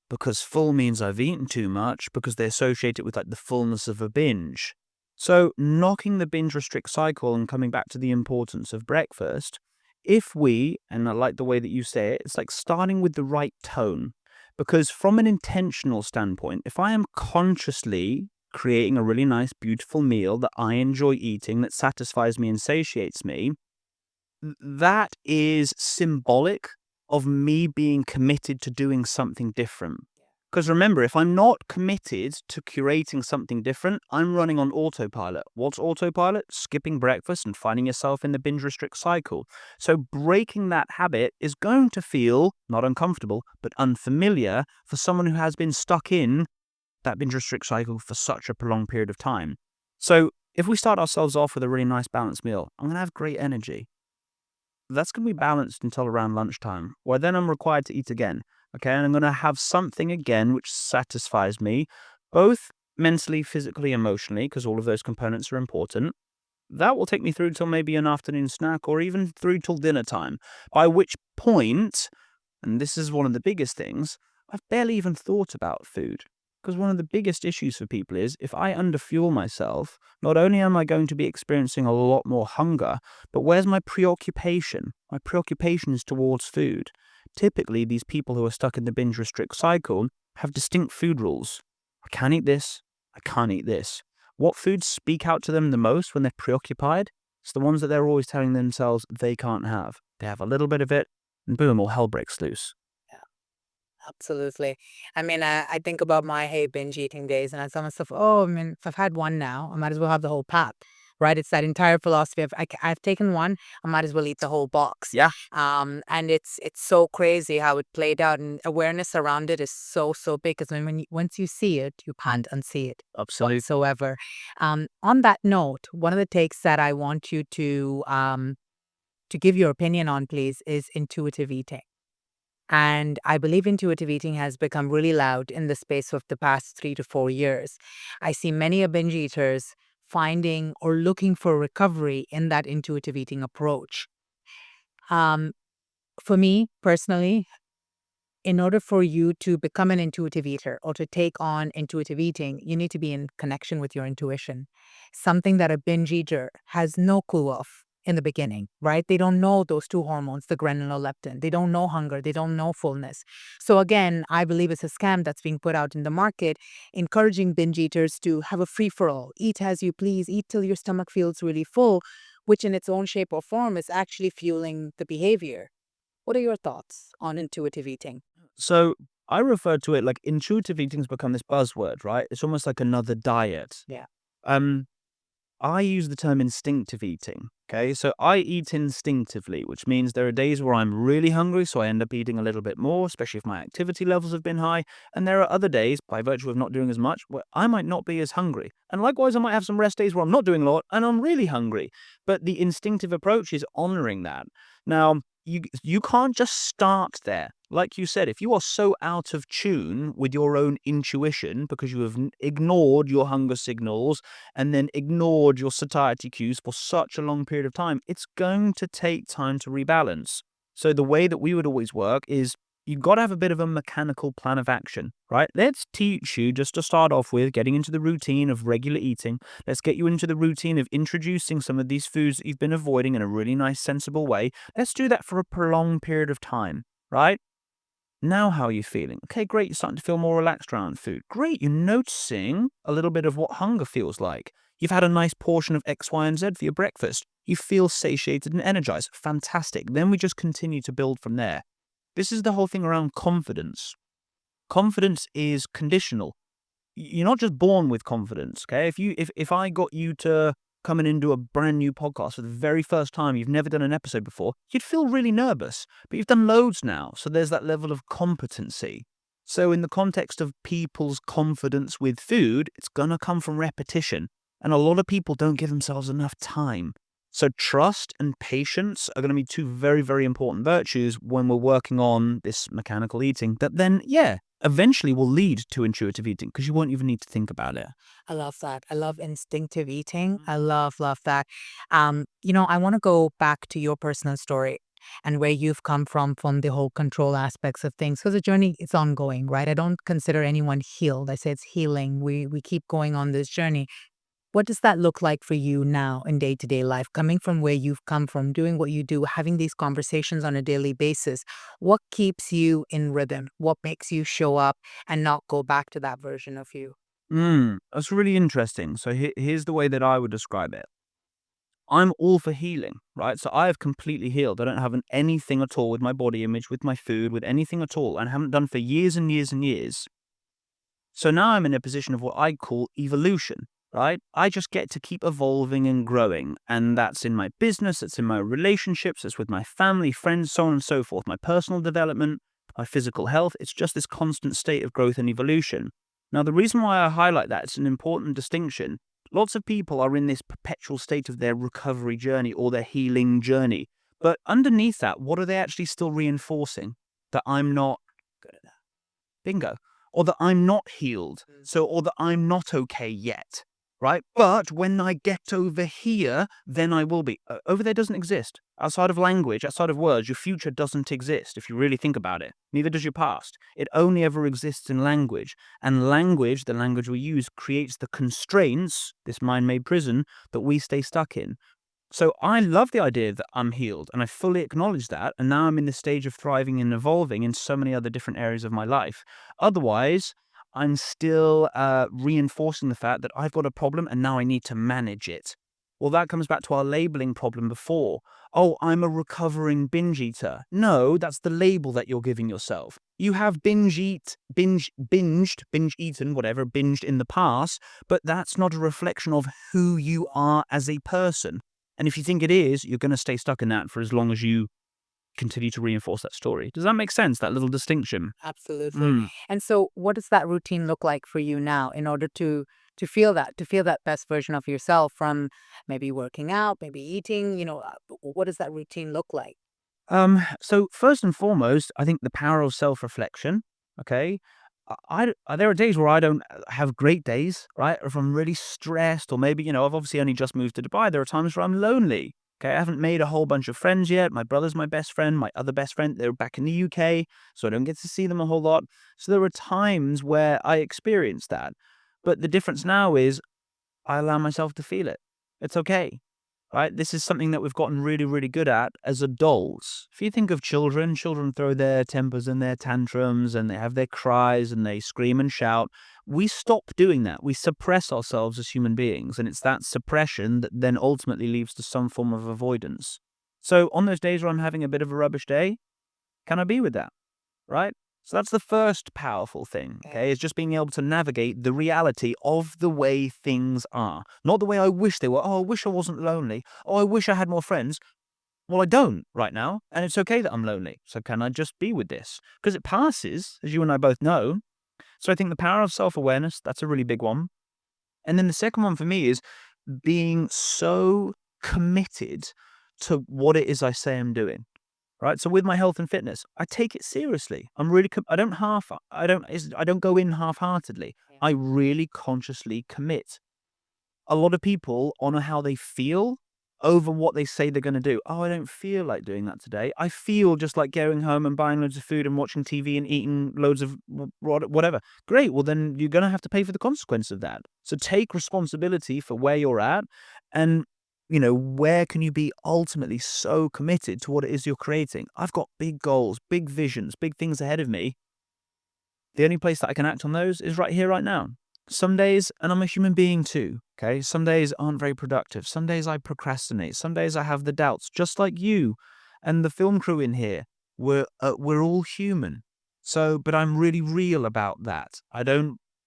because full means I've eaten too much because they associate it with like the fullness of a binge. So knocking the binge restrict cycle and coming back to the importance of breakfast, if we, and I like the way that you say it, it's like starting with the right tone. Because from an intentional standpoint, if I am consciously creating a really nice, beautiful meal that I enjoy eating, that satisfies me and satiates me, that is symbolic of me being committed to doing something different. Because remember, if I'm not committed to curating something different, I'm running on autopilot. What's autopilot? Skipping breakfast and finding yourself in the binge restrict cycle. So breaking that habit is going to feel not uncomfortable, but unfamiliar for someone who has been stuck in that binge restrict cycle for such a prolonged period of time. So if we start ourselves off with a really nice balanced meal, I'm going to have great energy. That's going to be balanced until around lunchtime, where then I'm required to eat again. Okay, and I'm going to have something again which satisfies me, both mentally, physically, emotionally, because all of those components are important. That will take me through till maybe an afternoon snack or even through till dinner time, by which point, and this is one of the biggest things, I've barely even thought about food. Because one of the biggest issues for people is if I underfuel myself, not only am I going to be experiencing a lot more hunger, but where's my preoccupation? My preoccupation is towards food. Typically, these people who are stuck in the binge restrict cycle have distinct food rules. I can't eat this. I can't eat this. What foods speak out to them the most when they're preoccupied? It's the ones that they're always telling themselves they can't have. They have a little bit of it, and boom, all hell breaks loose. Absolutely. I mean, I think about my binge eating days, and I tell myself, oh, I mean, if I've had one now, I might as well have the whole pack, right? It's that entire philosophy of I've taken one, I might as well eat the whole box. Yeah. And it's so crazy how it played out, and awareness around it is so big because once you see it, you can't unsee it Absolutely. whatsoever. On that note, one of the takes that I want you to give your opinion on, please, is intuitive eating. And I believe intuitive eating has become really loud in the space of the past 3 to 4 years. I see many a binge eaters finding or looking for recovery in that intuitive eating approach. Um, for me personally, in order for you to become an intuitive eater or to take on intuitive eating, you need to be in connection with your intuition, something that a binge eater has no clue of in the beginning, right? They don't know those two hormones, the ghrelin and leptin. They don't know hunger. They don't know fullness. So again, I believe it's a scam that's being put out in the market, encouraging binge eaters to have a free-for-all, eat as you please, eat till your stomach feels really full, which in its own shape or form is actually fueling the behavior. What are your thoughts on intuitive eating? So I refer to it like intuitive eating's become this buzzword, right? It's almost like another diet. Yeah. Um, I use the term instinctive eating. Okay, so I eat instinctively, which means there are days where I'm really hungry, so I end up eating a little bit more, especially if my activity levels have been high. And there are other days, by virtue of not doing as much, where I might not be as hungry. And likewise, I might have some rest days where I'm not doing a lot and I'm really hungry. But the instinctive approach is honoring that. Now, you can't just start there. Like you said, if you are so out of tune with your own intuition because you have ignored your hunger signals and then ignored your satiety cues for such a long period of time, it's going to take time to rebalance. So the way that we would always work is you've got to have a bit of a mechanical plan of action, right? Let's teach you just to start off with getting into the routine of regular eating. Let's get you into the routine of introducing some of these foods that you've been avoiding in a really nice, sensible way. Let's do that for a prolonged period of time, right? Now, how are you feeling? Okay, great. You're starting to feel more relaxed around food. Great. You're noticing a little bit of what hunger feels like. You've had a nice portion of X, Y, and Z for your breakfast. You feel satiated and energized. Fantastic. Then we just continue to build from there. This is the whole thing around confidence. Confidence is conditional. You're not just born with confidence, okay? If I got you to come in and do a brand new podcast for the very first time, you've never done an episode before, you'd feel really nervous. But you've done loads now, so there's that level of competency. So in the context of people's confidence with food, it's gonna come from repetition. And a lot of people don't give themselves enough time. So trust and patience are going to be two very, very important virtues when we're working on this mechanical eating that then, eventually will lead to intuitive eating because you won't even need to think about it. I love that. I love instinctive eating. I love that. I want to go back to your personal story and where you've come from the whole control aspects of things. Because the journey is ongoing, right? I don't consider anyone healed. I say it's healing. We keep going on this journey. What does that look like for you now in day-to-day life, coming from where you've come from, doing what you do, having these conversations on a daily basis? What keeps you in rhythm? What makes you show up and not go back to that version of you? That's really interesting. So here's the way that I would describe it. I'm all for healing, right? So I have completely healed. I don't have anything at all with my body image, with my food, with anything at all, and haven't done for years and years and years. So now I'm in a position of what I call evolution, right? I just get to keep evolving and growing. And that's in my business, it's in my relationships, it's with my family, friends, so on and so forth, my personal development, my physical health. It's just this constant state of growth and evolution. Now, the reason why I highlight that, it's an important distinction. Lots of people are in this perpetual state of their recovery journey or their healing journey. But underneath that, what are they actually still reinforcing? That I'm not good at that. Bingo. Or that I'm not healed. Or that I'm not okay yet. Right? But when I get over here, then I will be. Over there doesn't exist. Outside of language, outside of words, your future doesn't exist if you really think about it. Neither does your past. It only ever exists in language. And language, the language we use, creates the constraints, this mind-made prison, that we stay stuck in. So I love the idea that I'm healed, and I fully acknowledge that, and now I'm in the stage of thriving and evolving in so many other different areas of my life. Otherwise, I'm still reinforcing the fact that I've got a problem and now I need to manage it. Well, that comes back to our labeling problem before. Oh, I'm a recovering binge eater. No, that's the label that you're giving yourself. You have binge eaten, whatever, binged in the past, but that's not a reflection of who you are as a person. And if you think it is, you're going to stay stuck in that for as long as you continue to reinforce that story. Does that make sense, that little distinction? Absolutely. And so what does that routine look like for you now in order to feel that best version of yourself, from maybe working out, maybe eating, what does that routine look like? So first and foremost, I think the power of self-reflection, okay? There are days where I don't have great days, right? Or if I'm really stressed, or maybe, I've obviously only just moved to Dubai. There are times where I'm lonely. Okay, I haven't made a whole bunch of friends yet. My brother's my best friend. My other best friend, they're back in the UK, so I don't get to see them a whole lot. So there are times where I experience that. But the difference now is I allow myself to feel it. It's okay, right? This is something that we've gotten really, really good at as adults. If you think of children, children throw their tempers and their tantrums, and they have their cries, and they scream and shout. We stop doing that. We suppress ourselves as human beings, and it's that suppression that then ultimately leads to some form of avoidance. So on those days where I'm having a bit of a rubbish day, can I be with that, right? So that's the first powerful thing, okay, is just being able to navigate the reality of the way things are. Not the way I wish they were. Oh, I wish I wasn't lonely. Oh, I wish I had more friends. Well, I don't right now, and it's okay that I'm lonely. So can I just be with this? Because it passes, as you and I both know. So I think the power of self-awareness, that's a really big one. And then the second one for me is being so committed to what it is I say I'm doing. Right. So with my health and fitness, I take it seriously. I'm really, I don't go in half-heartedly. I really consciously commit. A lot of people honor how they feel over what they say they're going to do. Oh, I don't feel like doing that today. I feel just like going home and buying loads of food and watching TV and eating loads of whatever. Great. Well, then you're going to have to pay for the consequence of that. So take responsibility for where you're at, and where can you be ultimately so committed to what it is you're creating? I've got big goals, big visions, big things ahead of me. The only place that I can act on those is right here, right now. Some days, and I'm a human being too, okay? Some days aren't very productive. Some days I procrastinate. Some days I have the doubts, just like you and the film crew in here. We're all human. So, but I'm really real about that.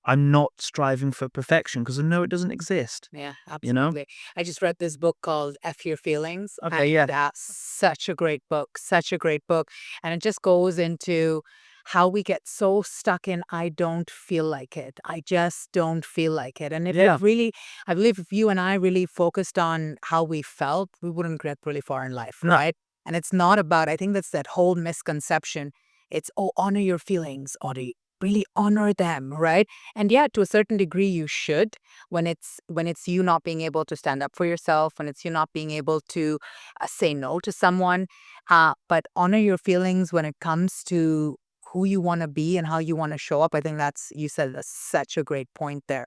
I'm not striving for perfection because I know it doesn't exist. Yeah, You know? absolutely. I just read this book called F Your Feelings. Okay, yeah. That's such a great book, such a great book. And it just goes into how we get so stuck in, I don't feel like it. I just don't feel like it. And if Yeah. it really, I believe if you and I really focused on how we felt, we wouldn't get really far in life, No. right? And it's not about, I think that's that whole misconception. It's, oh, honor your feelings, or really honor them, right? And yeah, to a certain degree, you should, when it's you not being able to stand up for yourself, when it's you not being able to say no to someone. But honor your feelings when it comes to who you want to be and how you want to show up. I think you said that's such a great point there.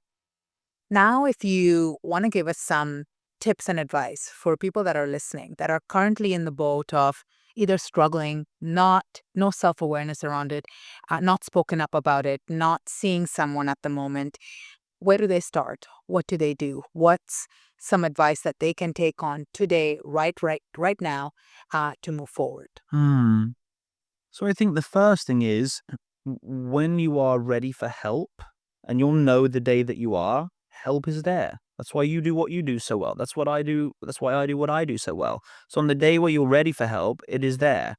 Now, if you want to give us some tips and advice for people that are listening, that are currently in the boat of either struggling, no self-awareness around it, not spoken up about it, not seeing someone at the moment, where do they start? What do they do? What's some advice that they can take on today, right now, to move forward? So I think the first thing is when you are ready for help, and you'll know the day that you are, help is there. That's why you do what you do so well. That's what I do. That's why I do what I do so well. So on the day where you're ready for help, it is there.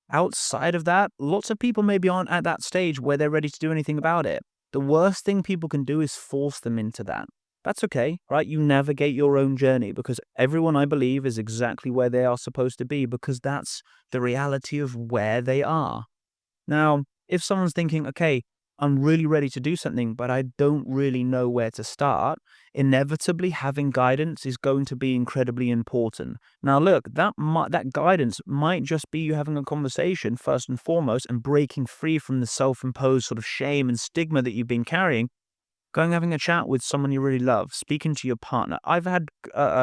Outside of that, lots of people maybe aren't at that stage where they're ready to do anything about it. The worst thing people can do is force them into that. That's okay, right? You navigate your own journey because everyone, I believe, is exactly where they are supposed to be because that's the reality of where they are. Now, if someone's thinking, okay, I'm really ready to do something, but I don't really know where to start, inevitably having guidance is going to be incredibly important. Now, look, that guidance might just be you having a conversation first and foremost and breaking free from the self-imposed sort of shame and stigma that you've been carrying. Going having a chat with someone you really love, speaking to your partner. I've had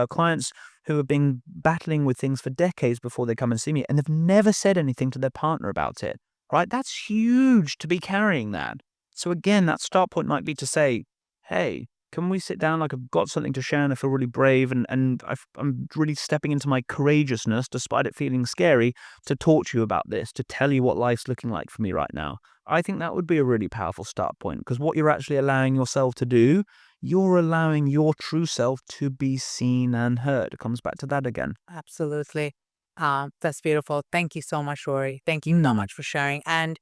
clients who have been battling with things for decades before they come and see me, and they've never said anything to their partner about it. Right? That's huge to be carrying that. So again, that start point might be to say, hey, can we sit down? Like I've got something to share and I feel really brave and I'm really stepping into my courageousness, despite it feeling scary, to talk to you about this, to tell you what life's looking like for me right now. I think that would be a really powerful start point because what you're actually allowing yourself to do, you're allowing your true self to be seen and heard. It comes back to that again. Absolutely. That's beautiful. Thank you so much, Rory. Thank you so much for sharing. And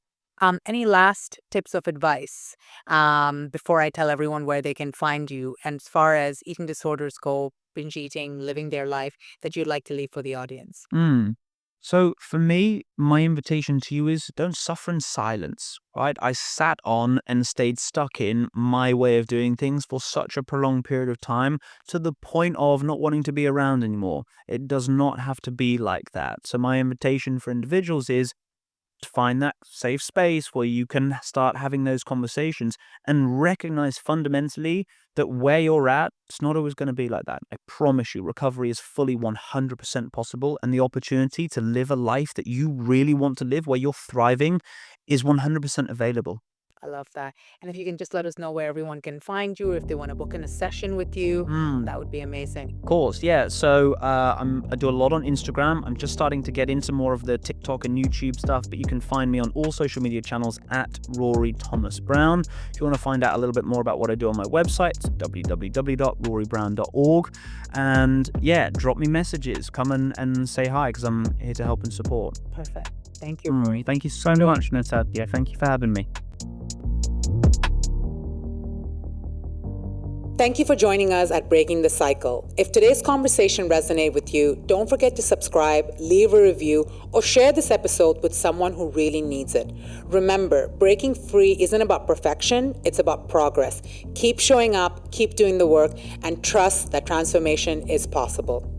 any last tips of advice before I tell everyone where they can find you? And as far as eating disorders go, binge eating, living their life, that you'd like to leave for the audience? So for me, my invitation to you is don't suffer in silence, right? I sat on and stayed stuck in my way of doing things for such a prolonged period of time to the point of not wanting to be around anymore. It does not have to be like that. So my invitation for individuals is to find that safe space where you can start having those conversations and recognize fundamentally that where you're at, it's not always going to be like that. I promise you, recovery is fully 100% possible, and the opportunity to live a life that you really want to live, where you're thriving, is 100% available. I love that. And if you can just let us know where everyone can find you, if they want to book in a session with you, that would be amazing. Of course, yeah. So I do a lot on Instagram. I'm just starting to get into more of the TikTok and YouTube stuff, but you can find me on all social media channels at Rory Thomas Brown. If you want to find out a little bit more about what I do on my website, it's www.rorybrown.org. And yeah, drop me messages. Come and say hi because I'm here to help and support. Perfect. Thank you, Rory. Thank you so much, Natasha. Thank you for having me. Thank you for joining us at Breaking the Cycle. If today's conversation resonated with you, don't forget to subscribe, leave a review, or share this episode with someone who really needs it. Remember, breaking free isn't about perfection, it's about progress. Keep showing up, keep doing the work, and trust that transformation is possible.